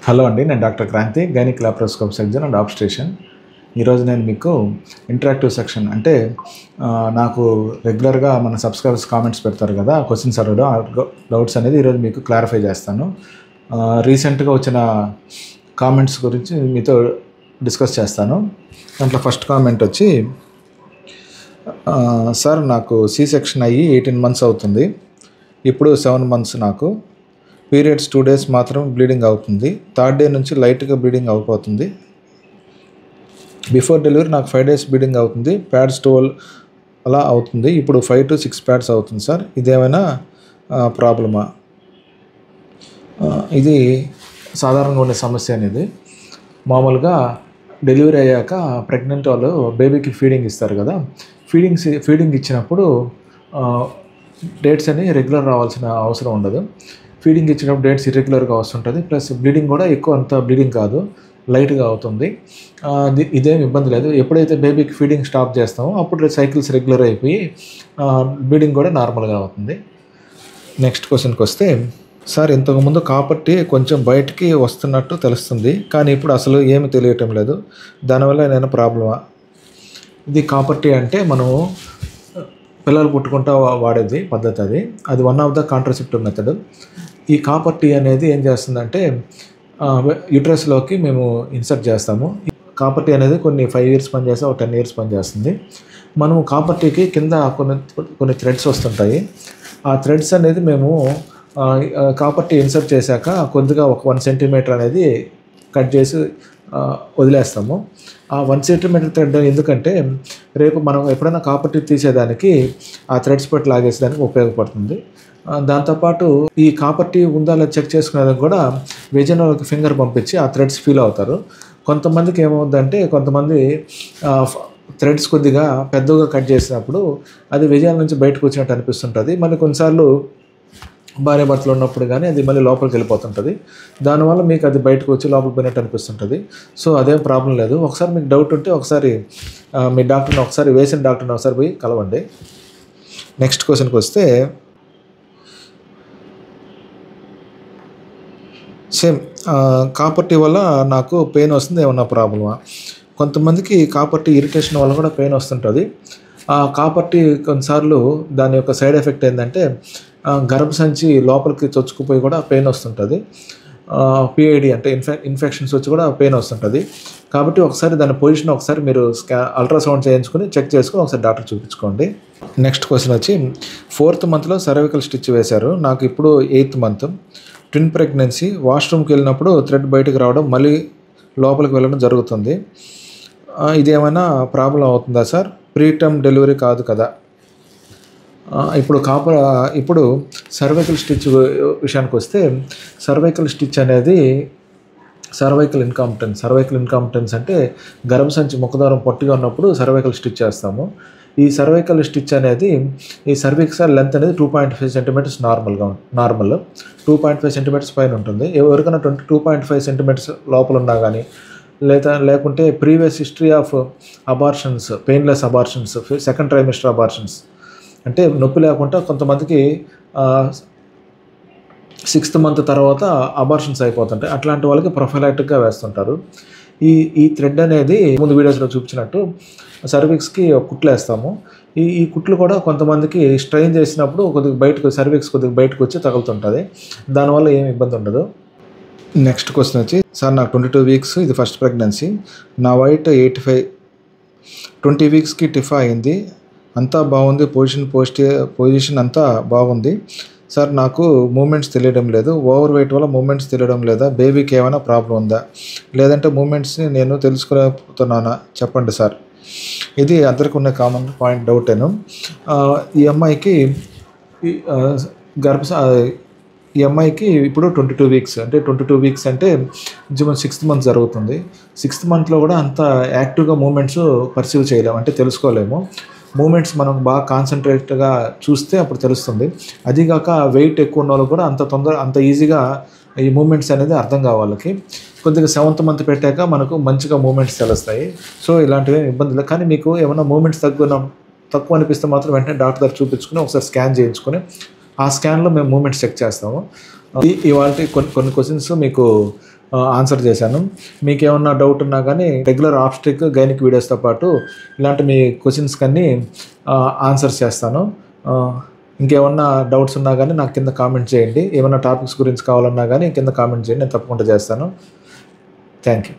Hello అండి, నేను doctor Kranthi, gynaec laparoscope surgeon and obstetrician. ఈరోజు నేను మీకు ఇంటరాక్టివ్ సెక్షన్ అంటే నాకు రెగ్యులర్గా మన సబ్స్క్రైబర్స్ కామెంట్స్ పెడతారు కదా, క్వశ్చన్స్ అడగడం, డౌట్స్ అనేది ఈరోజు మీకు క్లారిఫై చేస్తాను. రీసెంట్గా వచ్చిన కామెంట్స్ గురించి మీతో డిస్కస్ చేస్తాను. దాంట్లో ఫస్ట్ కామెంట్ వచ్చి, సార్ నాకు సి సెక్షన్ అయ్యి 18 months అవుతుంది. ఇప్పుడు 7 months నాకు పీరియడ్స్ 2 days మాత్రం బ్లీడింగ్ అవుతుంది. 3rd day నుంచి లైట్గా బ్లీడింగ్ అయిపోతుంది. బిఫోర్ డెలివరీ నాకు 5 days బ్లీడింగ్ అవుతుంది. ప్యాడ్స్ 12 అలా అవుతుంది. ఇప్పుడు 5 to 6 ప్యాడ్స్ అవుతుంది సార్. ఇదేమైనా ప్రాబ్లమా? ఇది సాధారణంగా ఉండే సమస్య అనేది. మామూలుగా డెలివరీ అయ్యాక ప్రెగ్నెంట్ వాళ్ళు బేబీకి ఫీడింగ్ ఇస్తారు కదా, ఫీడింగ్ ఇచ్చినప్పుడు డేట్స్ అని రెగ్యులర్ రావాల్సిన అవసరం ఉండదు. ఫీడింగ్ ఇచ్చినప్పుడు డేట్స్ ఇర్రెగ్యులర్గా వస్తుంటుంది. ప్లస్ బ్లీడింగ్ కూడా ఎక్కువ అంత బ్లీడింగ్ కాదు, లైట్గా అవుతుంది. ఇదేం ఇబ్బంది లేదు. ఎప్పుడైతే బేబీకి ఫీడింగ్ స్టాప్ చేస్తామో అప్పుడు సైకిల్స్ రెగ్యులర్ అయిపోయి బ్లీడింగ్ కూడా నార్మల్గా అవుతుంది. నెక్స్ట్ క్వశ్చన్కి వస్తే, సార్ ఇంతకుముందు కాపర్టీ కొంచెం బయటికి వస్తున్నట్టు తెలుస్తుంది, కానీ ఇప్పుడు అసలు ఏమి తెలియటం లేదు. దానివల్ల ఏదైనా ప్రాబ్లమా? ఇది కాపర్టీ అంటే మనము పిల్లలు పుట్టుకుంటా వాడేది పద్ధతి. అది one of the contraceptive method. ఈ కాపర్టీ అనేది ఏం చేస్తుందంటే యూట్రస్లోకి మేము ఇన్సర్ట్ చేస్తాము. కాపర్టీ అనేది కొన్ని 5 years పనిచేస్తే, ఒక 10 years పనిచేస్తుంది. మనము కాపర్టీకి కింద కొన్ని థ్రెడ్స్ వస్తుంటాయి. ఆ థ్రెడ్స్ అనేది మేము కాపర్టీ ఇన్సర్ట్ చేశాక కొద్దిగా ఒక 1 centimeter అనేది కట్ చేసి వదిలేస్తాము. ఆ 1 centimeter థ్రెడ్ ఎందుకంటే రేపు మనం ఎప్పుడైనా కాపర్టీ తీసేదానికి ఆ థ్రెడ్స్ పట్టి లాగేసేదానికి ఉపయోగపడుతుంది. దాంతోపాటు ఈ కాపర్టీ ఉందా లేదా చెక్ చేసుకునేదానికి కూడా వెజైనాలోకి ఫింగర్ పంపించి ఆ థ్రెడ్స్ ఫీల్ అవుతారు. కొంతమందికి ఏమవుతుందంటే, కొంతమంది థ్రెడ్స్ కొద్దిగా పెద్దగా కట్ చేసినప్పుడు అది వెజైనా నుంచి బయటకు వచ్చినట్టు అనిపిస్తుంటుంది. మళ్ళీ కొన్నిసార్లు భార్య భర్తలు ఉన్నప్పుడు కానీ అది మళ్ళీ లోపలికి వెళ్ళిపోతుంటుంది. దానివల్ల మీకు అది బయటకు వచ్చి లోపలికి పోయినట్టు అనిపిస్తుంటుంది. సో అదేం ప్రాబ్లం లేదు. ఒకసారి మీకు డౌట్ ఉంటే ఒకసారి మీ డాక్టర్ని వేసిన డాక్టర్ని ఒకసారి పోయి కలవండి. నెక్స్ట్ క్వశ్చన్కి వస్తే, సేమ్ కాపర్టీ వల్ల నాకు పెయిన్ వస్తుంది, ఏమన్నా ప్రాబ్లమా? కొంతమందికి కాపర్టీ ఇరిటేషన్ వల్ల కూడా పెయిన్ వస్తుంటుంది. ఆ కాపర్టీ కొన్నిసార్లు దాని యొక్క సైడ్ ఎఫెక్ట్ ఏంటంటే గర్భసంచి లోపలికి చొచ్చుకుపోయి కూడా పెయిన్ వస్తుంటుంది. పిఐడి అంటే ఇన్ఫెక్షన్స్ వచ్చి కూడా పెయిన్ వస్తుంటుంది. కాబట్టి ఒకసారి దాని పొజిషన్ ఒకసారి మీరు అల్ట్రాసౌండ్ చేయించుకొని చెక్ చేసుకుని ఒకసారి డాక్టర్ చూపించుకోండి. నెక్స్ట్ క్వశ్చన్ వచ్చి, 4th monthలో సర్వికల్ స్టిచ్ వేశారు. నాకు ఇప్పుడు 8th month, ట్విన్ ప్రెగ్నెన్సీ. వాష్రూమ్కి వెళ్ళినప్పుడు థ్రెడ్ బయటకు రావడం, మళ్ళీ లోపలికి వెళ్ళడం జరుగుతుంది. ఇదేమైనా ప్రాబ్లం అవుతుందా సార్? ప్రీటర్మ్ డెలివరీ కాదు కదా. ఇప్పుడు సర్వైకల్ స్టిచ్ విషయానికి వస్తే, సర్వైకల్ స్టిచ్ అనేది సర్వైకల్ ఇన్కాంపిటెన్స్ అంటే గర్భసంచి ముఖద్వారం పొట్టిగా ఉన్నప్పుడు సర్వైకల్ స్టిచ్ చేస్తాము. ఈ సర్వైకల్ స్టిచ్ అనేది ఈ సర్విక్స్ లెంత్ అనేది 2.5 centimeters నార్మల్ 2.5 centimeters పైన ఉంటుంది. ఎవరికైనా 2.5 centimeters లోపల ఉన్నా కానీ, లేకుంటే previous history of abortions, painless abortions, 2nd trimester abortions అంటే నొప్పి లేకుండా కొంతమందికి 6th month తర్వాత అబార్షన్స్ అయిపోతుంటాయి. అట్లాంటి వాళ్ళకి ప్రొఫైలాక్టిక్గా వేస్తుంటారు. ఈ థ్రెడ్ అనేది ముందు వీడియోస్లో చూపించినట్టు సర్విక్స్కి కుట్లు వేస్తాము. ఈ కుట్లు కూడా కొంతమందికి స్ట్రెయిన్ చేసినప్పుడు కొద్దిగా సర్విక్స్ బయటకు వచ్చి తగులుతుంటుంది. దానివల్ల ఏమి ఇబ్బంది ఉండదు. నెక్స్ట్ క్వశ్చన్ వచ్చి, సార్ నాకు 22 weeks, ఇది ఫస్ట్ ప్రెగ్నెన్సీ. నా weight 85, 20 weeksకి టిఫా అయింది. అంతా బాగుంది, పొజిషన్ అంతా బాగుంది సార్. నాకు మూమెంట్స్ తెలియడం లేదు. ఓవర్ వెయిట్ వల్ల మూమెంట్స్ తెలియడం లేదా? బేబీకి ఏమైనా ప్రాబ్లం ఉందా? లేదంటే మూమెంట్స్ని నేను తెలుసుకోలేకపోతున్నానా? చెప్పండి సార్. ఇది అందరికీ ఉన్న కామన్ పాయింట్ డౌటేను. ఈ అమ్మాయికి ఇప్పుడు 22 weeks, అంటే 22 weeks అంటే 6th month జరుగుతుంది. 6th monthలో కూడా అంత యాక్టివ్గా మూమెంట్స్ పర్సీవ్ చేయలేము, అంటే తెలుసుకోలేము. మూమెంట్స్ మనం బాగా కాన్సన్ట్రేట్గా చూస్తే అప్పుడు తెలుస్తుంది. అదిగాక వెయిట్ ఎక్కువ ఉన్న వాళ్ళు కూడా అంత ఈజీగా ఈ మూమెంట్స్ అనేది అర్థం కావాలి. కొద్దిగా 7th month పెట్టాక మనకు మంచిగా మూమెంట్స్ తెలుస్తాయి. సో ఇలాంటివి ఇబ్బంది లేదు. కానీ మీకు ఏమైనా మూమెంట్స్ తక్కువ అనిపిస్తే మాత్రం వెంటనే డాక్టర్ దగ్గర చూపించుకుని ఒకసారి స్కాన్ చేయించుకొని ఆ స్కాన్లో మేము మూమెంట్స్ చెక్ చేస్తాము. ఇవాళ కొన్ని క్వశ్చన్స్ మీకు ఆన్సర్ చేశాను. మీకేమన్నా డౌట్ ఉన్నా కానీ రెగ్యులర్ ఆబ్స్టిక్ గైనిక్ వీడియోస్తో పాటు ఇలాంటి మీ క్వశ్చన్స్ కన్నీ ఆన్సర్స్ చేస్తాను. ఇంకేమన్నా డౌట్స్ ఉన్నా కానీ నాకు కింద కామెంట్ చేయండి. ఏమన్నా టాపిక్స్ గురించి కావాలన్నా కానీ కింద కామెంట్ చేయండి, నేను తప్పకుండా చేస్తాను. Thank you.